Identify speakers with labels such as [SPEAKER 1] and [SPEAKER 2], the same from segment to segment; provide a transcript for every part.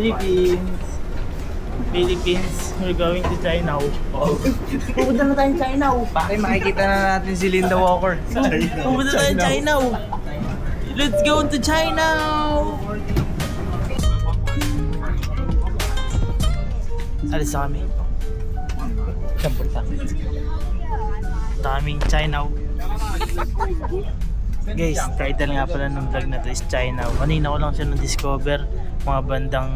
[SPEAKER 1] Philippines. Philippines, we're going to China. Pupunta na tayong China.
[SPEAKER 2] Bakit makikita na natin si Linda Walker?
[SPEAKER 1] Pupunta tayong China. Let's go to China. Alis na kami. Siyempre lang. Daming China. Guys, title nga pala ng vlog na to is China. Kanina ko lang siya na-discover. Mga bandang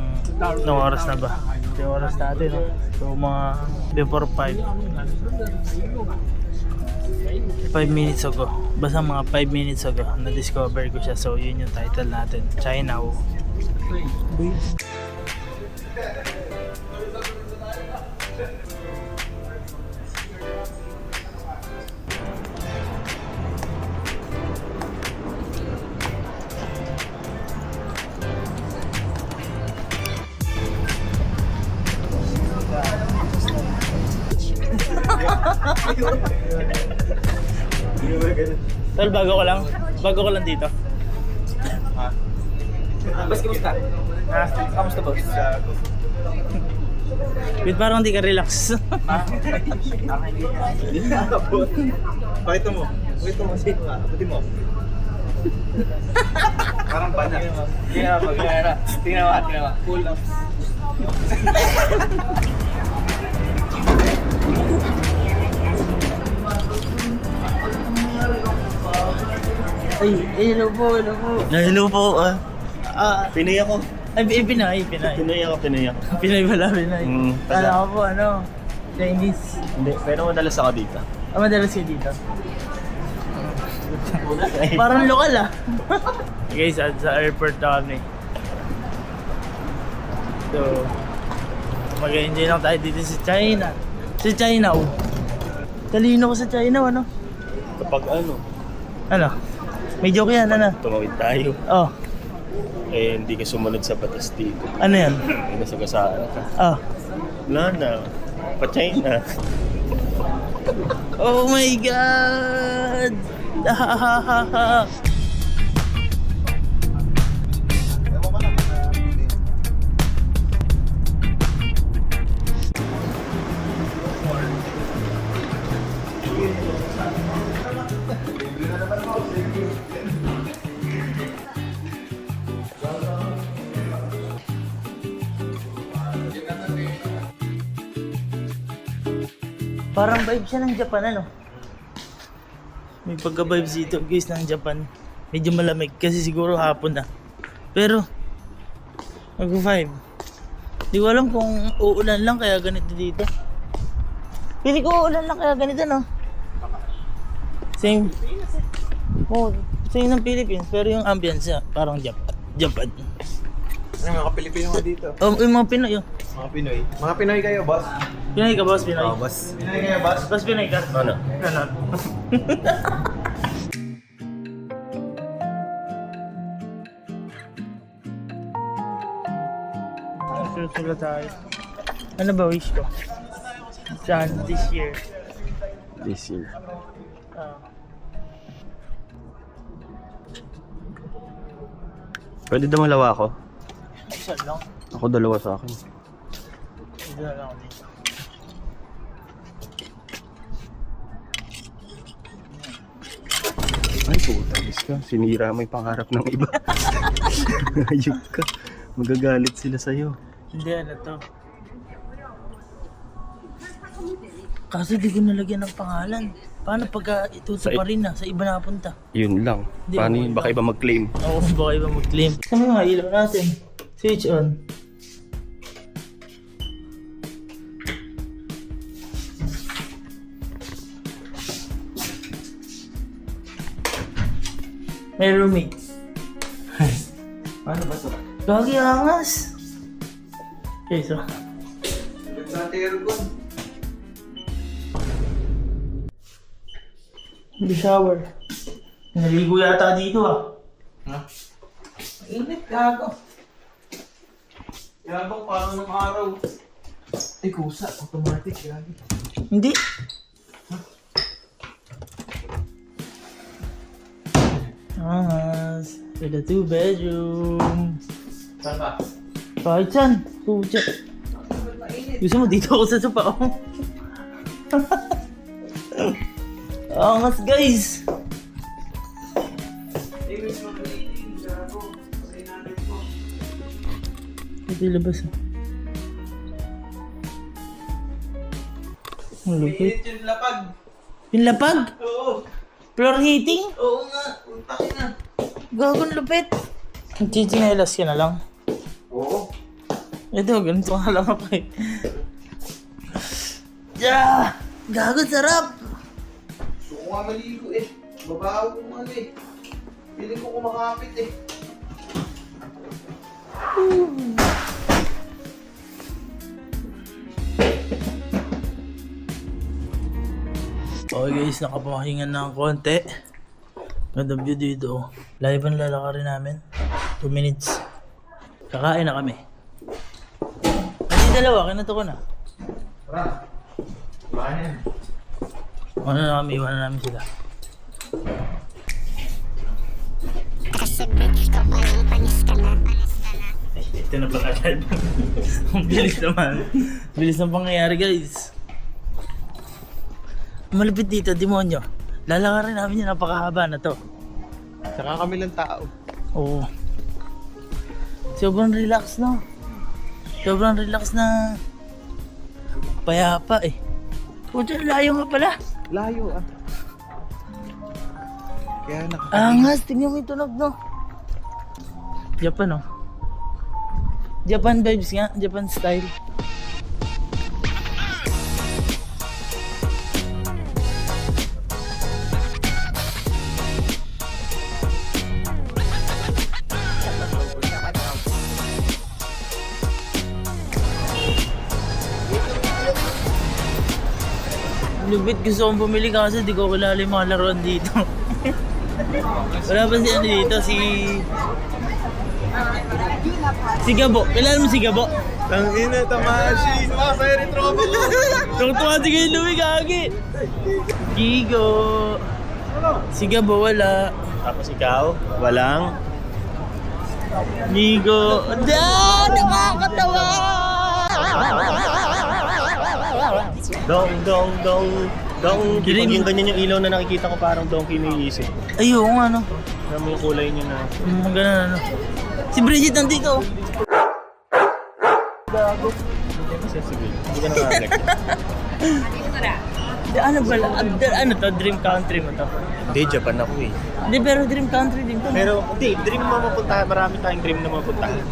[SPEAKER 1] no oras na ba? Yung oras natin, no? So mga before 5 minutes ago. Basta mga 5 minutes ago na-discover ko siya. So yun yung title natin, China. Tol, bago ko lang dito.
[SPEAKER 2] Boss, kamusta? Kamusta, boss?
[SPEAKER 1] Wait, parang hindi ka relax.
[SPEAKER 3] Pakita mo. Pakita mo. Sino ka? Pati mo. Parang bana.
[SPEAKER 2] Tingnan mo. Cool lang.
[SPEAKER 1] Ay, hello po.
[SPEAKER 3] Hello po. Pinoy ako.
[SPEAKER 1] Ay, Pinay.
[SPEAKER 3] Pinoy ako.
[SPEAKER 1] Pinay pala.
[SPEAKER 3] Taga.
[SPEAKER 1] Kala ko po, Chinese.
[SPEAKER 3] Hindi, pero madalas ako dito.
[SPEAKER 1] Madalas kayo dito. Parang lokal Guys, sa airport na kami. So, mag-enjoy lang tayo dito sa China. Sa China, talino ko sa China, ano?
[SPEAKER 3] Kapag
[SPEAKER 1] Ano? May joke yan,
[SPEAKER 3] tumawid tayo,
[SPEAKER 1] Oh,
[SPEAKER 3] hindi ka sumunod sa batas dito.
[SPEAKER 1] ano yan?
[SPEAKER 3] May nasagasaan ka.
[SPEAKER 1] Oh.
[SPEAKER 3] Wala na. Pa-China.
[SPEAKER 1] Oh my God! Parang vibe siya ng Japan, May pagka-vibes dito, guys, ng Japan. Medyo malamig kasi siguro hapon na. Pero, mag-vibe. Di ko alam kung uulan lang kaya ganito dito. Pili ko uulan lang kaya ganito, Same. Same ng Philippines, pero yung ambience parang Japan.
[SPEAKER 3] May mga Pilipino nga dito.
[SPEAKER 1] Yung mga Pinoy,
[SPEAKER 3] Mga Pinoy. Mga Pinoy kayo, boss?
[SPEAKER 1] Pinoy ka, boss? Pinoy?
[SPEAKER 3] boss. Pinoy kayo, boss?
[SPEAKER 1] Boss, Pinoy ka?
[SPEAKER 3] Ano?
[SPEAKER 1] Ano? Susunod tayo. Ano ba wish ko? Saan? This year.
[SPEAKER 3] This year. Pwede dumalawa ako?
[SPEAKER 1] Isa lang.
[SPEAKER 3] Ako dalawa sa akin.
[SPEAKER 1] Ito na lang ako dito.
[SPEAKER 3] Ay, putagis ka. Sinira mo yung pangarap ng iba. Ayun ka. Magagalit sila sa'yo.
[SPEAKER 1] Hindi, ano to. Kasi di ko nalagyan ng pangalan. Paano pagka ito pa rin sa iba napunta?
[SPEAKER 3] Yun lang.
[SPEAKER 1] Hindi,
[SPEAKER 3] Paano
[SPEAKER 1] okay
[SPEAKER 3] yun? Baka iba mag-claim.
[SPEAKER 1] Oo, baka iba mag-claim. Saan yung mga ilaw natin? Switch on. May roommate.
[SPEAKER 3] Paano ba ito?
[SPEAKER 1] Gagi angas. Okay, so. Hindi shower. Naligo yata dito
[SPEAKER 2] Init, gago. Yabang parang ng araw. Ay, kusa. Automatic, gago.
[SPEAKER 1] Hindi. Angas. With a 2-bedroom.
[SPEAKER 2] Saan ka?
[SPEAKER 1] Kahit saan. Pucha. Gusto mo dito ako sa sopa ako. Angas guys. Ito yung labas ah. Ang lupit.
[SPEAKER 2] Yung lapag.
[SPEAKER 1] Yung lapag?
[SPEAKER 2] Oo.
[SPEAKER 1] Floor heating?
[SPEAKER 2] Oo nga. Untangin na.
[SPEAKER 1] Gagawin lupit. Chichinelas ka na lang.
[SPEAKER 2] Oo.
[SPEAKER 1] Ito, ganito nga lang ako eh. Yeah! Gago, sarap!
[SPEAKER 2] Gusto ko nga maligo eh. Babaho ko nga eh. Piling ko kumakapit eh.
[SPEAKER 1] Okay guys, nakapahingan na ng konti. Ganda view dito oh. Live ang lalakarin namin. 2 minutes. Kakain na kami. Kasi dalawa, kinato ko na.
[SPEAKER 2] Tara. Bahan yan.
[SPEAKER 1] Ano na kami, iwanan namin sila.
[SPEAKER 4] Kasi bitch ka palang panis ka na.
[SPEAKER 1] Ay, ito na pala agad. Ang bilis naman. Bilis ng pangyayari guys. Malapit dito, demonyo. Lalakarin namin yung napakahaba na to.
[SPEAKER 2] Saka kami lang tao.
[SPEAKER 1] Oo. Sobrang relax no. Sobrang relax na payapa eh. Puto, layo nga pala.
[SPEAKER 2] Layo ah. Kaya
[SPEAKER 1] Angas, tingnan mo yung tunog no. Japan oh. Japan vibes nga, Japan style. Lubit, gusto kong bumili kasi di ko kilala yung mga laruan dito. Wala pa si ano dito, si Gabo. Kilala mo si Gabo?
[SPEAKER 2] Tangina, Tamashi. Masaya rin tropa ko.
[SPEAKER 1] Tungtuwa si kayo Louie, kagi. Gigo. Si Gabo wala.
[SPEAKER 3] Tapos ikaw, walang.
[SPEAKER 1] Gigo. Nakakatawa!
[SPEAKER 3] Dong.
[SPEAKER 1] Dream.
[SPEAKER 3] Yung ganyan yung ilaw na nakikita ko parang donkey na iisip.
[SPEAKER 1] Ayun nga no.
[SPEAKER 3] Alam mo yung kulay niya na.
[SPEAKER 1] Ganun ano. Si Bridget nandito.
[SPEAKER 3] Sige, hindi ka nakakagad.
[SPEAKER 1] Ano pala? Ano to? Dream country mo to?
[SPEAKER 3] Hindi, Japan ako eh.
[SPEAKER 1] Hindi, pero dream country din to.
[SPEAKER 3] Pero hindi, dream mo mapuntahan. Marami tayong dream na mapuntahan.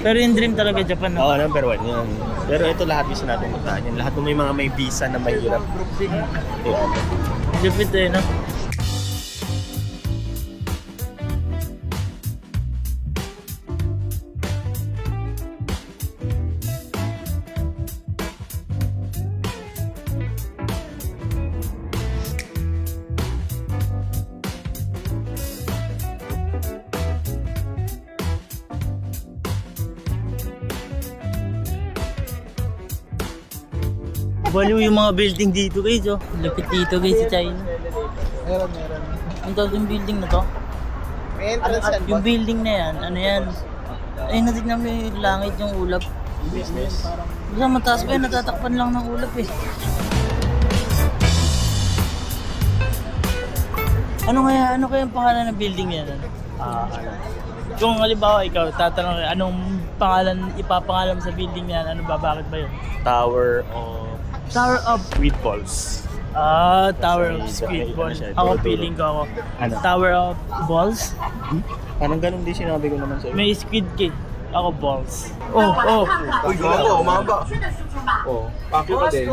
[SPEAKER 1] Pero yung dream talaga Japan no?
[SPEAKER 3] Oo, number 1 yan. Pero ito lahat gusto natin puntahan yan. Lahat ng may mga may visa na mahirap. Yeah.
[SPEAKER 1] Lupit eh no? Baliw yung mga building dito guys oh. Lupit dito guys sa China.
[SPEAKER 2] Meron.
[SPEAKER 1] Ang tawag yung building na to?
[SPEAKER 2] May entrance yan.
[SPEAKER 1] Yung building na yan, ano yan? Ay, natignan mo yung langit yung ulap.
[SPEAKER 3] Business.
[SPEAKER 1] Basta mataas pa yan, natatakpan lang ng ulap eh. Ano kaya ang pangalan ng building yan? Kung halimbawa ikaw, tatanong anong pangalan, ipapangalan mo sa building yan, ano ba, bakit ba yun?
[SPEAKER 3] Tower of Sweet Balls.
[SPEAKER 1] Tower of
[SPEAKER 3] Kasi,
[SPEAKER 1] Squid Ball.
[SPEAKER 3] ano siya,
[SPEAKER 1] Ako
[SPEAKER 3] dulo-dulo.
[SPEAKER 1] feeling ko ako.
[SPEAKER 3] Ano?
[SPEAKER 1] Tower of Balls?
[SPEAKER 3] Parang ganun din sinabi ko naman sa'yo.
[SPEAKER 1] May squid cake. Ako balls. Oh.
[SPEAKER 2] Uy, gago, umaba.
[SPEAKER 3] Oo.
[SPEAKER 2] Pakyo ka din.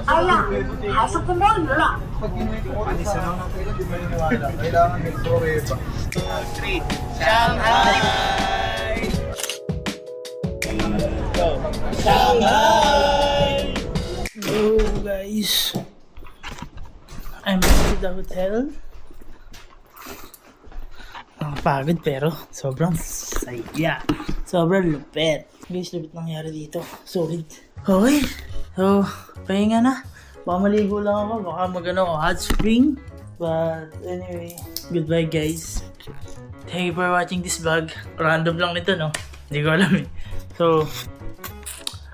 [SPEAKER 4] 哎呀，还是不摸鱼了。
[SPEAKER 2] Pag kinuwento ko, anisa lang ng kailan, di maniniwala. Kailangan may story pa.
[SPEAKER 1] Shanghai! Hello guys. I'm back to the hotel. Pagod pero sobrang saya. Sobrang lupit. Guys, lupit nangyari dito. Solid. Okay. So, pahinga na. Baka maligo lang ako. Baka magano ako hot spring. But anyway, goodbye guys. Thank you for watching this vlog. Random lang nito no. Hindi ko alam eh. So,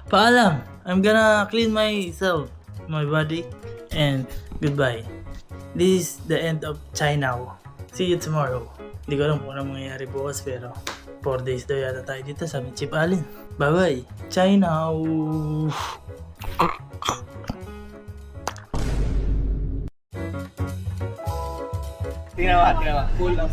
[SPEAKER 1] paalam. I'm gonna clean myself, my body, and goodbye. This is the end of China. See you tomorrow. Hindi ko alam kung anong mangyayari bukas pero 4 days daw yata tayo dito, sabi ni Chip Allen. Bye-bye. China.
[SPEAKER 2] Tingnan mo. Cool lang.